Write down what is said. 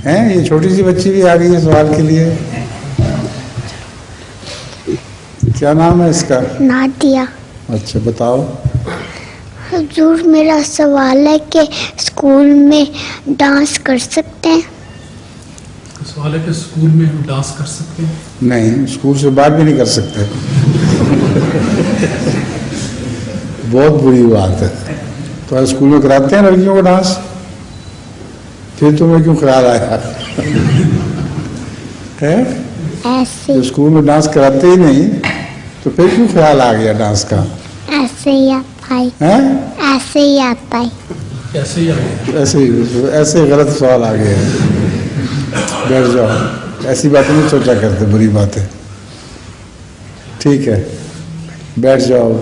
हैं? ये छोटी सी बच्ची भी आ गई है सवाल के लिए। क्या नाम है इसका? नादिया। अच्छा बताओ। हुजूर मेरा सवाल है कि स्कूल में डांस कर सकते हैं? सवाल है कि स्कूल में हम डांस कर सकते हैं? नहीं, स्कूल से बाहर भी नहीं कर सकते। बहुत बुरी बात है। तो स्कूल में कराते हैं लड़कियों को डांस, फिर तुम्हें क्यों ख्याल आया? है ऐसे जो स्कूल में डांस कराते ही नहीं तो फिर क्यों ख्याल आ गया डांस का? ऐसे ही आता है। हैं? ऐसे ही आता है। ऐसे ही आ गया। ऐसे गलत सवाल आ गए हैं। बैठ जाओ, ऐसी बातें नहीं सोचा करते, बुरी बातें। ठीक है, बैठ जाओ।